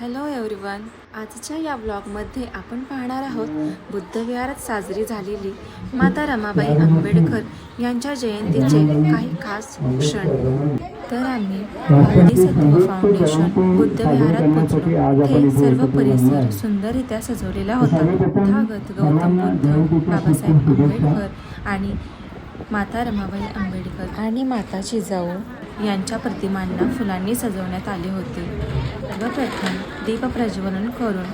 Hello everyone, आजच्या या ब्लॉगमध्ये आपण पाहणार आहोत बुद्धविहारात साजरी झालेली माता रमाबाई आंबेडकर यांच्या जयंतीचे काही खास क्षण. तर आम्ही बोधिसत्व फाउंडेशन बुद्धविहारात पोहोचलो. हे सर्व परिसर सुंदररित्या सजवलेला होता. तथागत गौतम बुद्ध, बाबासाहेब आंबेडकर आणि माता रमाबाई आंबेडकर आणि माता जिजाऊ यांच्या प्रतिमांना फुलांनी सजवण्यात आले होते. सर्वप्रथम दीपप्रज्वलन करून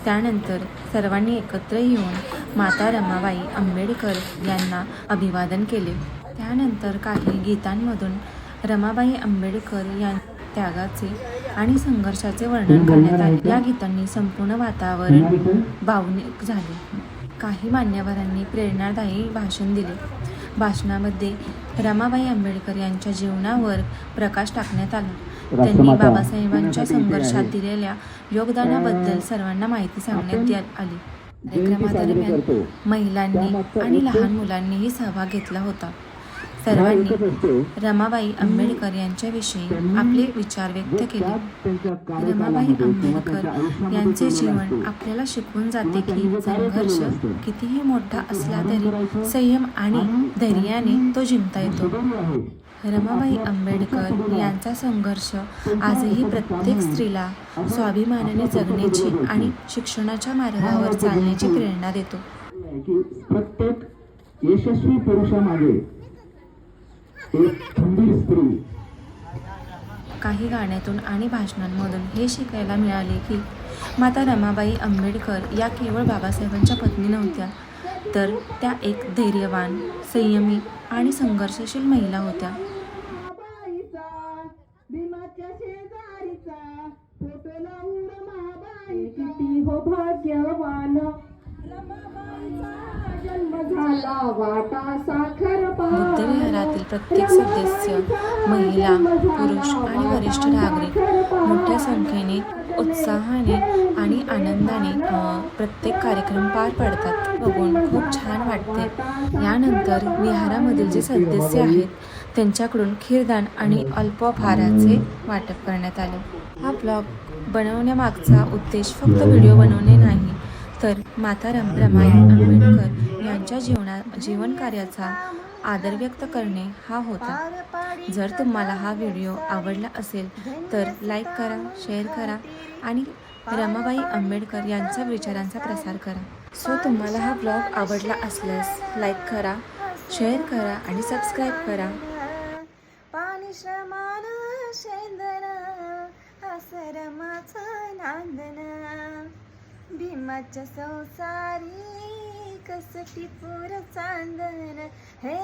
त्यानंतर सर्वांनी एकत्र येऊन माता रमाबाई आंबेडकर यांना अभिवादन केले. त्यानंतर काही गीतांमधून रमाबाई आंबेडकर या त्यागाचे आणि संघर्षाचे वर्णन करण्यात आले. या गीतांनी संपूर्ण वातावरण भावनिक झाले. काही मान्यवरांनी प्रेरणादायी भाषण दिले. भाषणामध्ये रमाबाई आंबेडकर यांच्या जीवनावर प्रकाश टाकण्यात आला. त्यांनी बाबासाहेबांच्या संघर्षात दिलेल्या योगदानाबद्दल सर्वांना माहिती सांगण्यात आली. कार्यक्रमादरम्यान महिलांनी आणि लहान मुलांनीही सहभाग घेतला होता. सर्वांनी रमाबाई आंबेडकर यांच्याविषयी आपले विचार व्यक्त केले. रमाबाई आंबेडकर यांचे जीवन आपल्याला शिकवून जाते की संघर्ष कितीही मोठा असला तरी संयम आणि धैर्याने तो जिंकता येतो. रमाबाई आंबेडकर यांचा संघर्ष आजही प्रत्येक स्त्रीला स्वाभिमानाने जगण्याची आणि शिक्षणाच्या मार्गावर चालण्याची प्रेरणा देतो. प्रत्येक यशस्वी पुरुषामागे एक खंबीर स्त्री. काही गाण्यातून आणि भाषणांमधून हे शिकायला मिळाले की माता रमाबाई आंबेडकर या केवळ बाबासाहेबांच्या पत्नी नव्हत्या, तर त्या एक धैर्यवान, संयमी आणि संघर्षशील महिला होत्या. बुद्धविहारातील प्रत्येक सदस्य, महिला, पुरुष आणि वरिष्ठ नागरिक मोठ्या संख्येने, उत्साहाने आणि आनंदाने प्रत्येक कार्यक्रम पार पाडतात. बघून खूप छान वाटते. यानंतर विहारामधील जे सदस्य आहेत त्यांच्याकडून खीरदान आणि अल्पोपहाराचे वाटप करण्यात आले. हा ब्लॉग बनवण्यामागचा उद्देश फक्त व्हिडिओ बनवणे नाही, तर माता रमाबाई आंबेडकर यांच्या जीवन कार्याचा आदर व्यक्त करणे हा होता. जर तुम्हाला हा व्हिडिओ आवडला असेल तर लाईक करा, शेअर करा आणि रमाबाई आंबेडकर यांच्या विचारांचा प्रसार करा. सो तुम्हाला हा ब्लॉग आवडला असल्यास लाईक करा, शेअर करा आणि सबस्क्राईब करा. पाणी श्रमान शेंदन रमाचा नांदन, भीमाच्या संसारी कसटी पुर चांदन. हे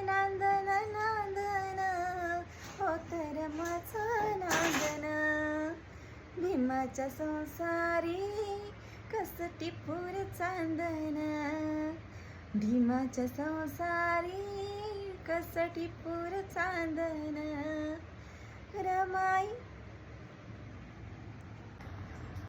नांदन नांदन होत रमाचं नांदन, भीमाच्या संसारी कसटी पुर चांदन, भीमाच्या संसारी कसटी पुर चांदन. रमाई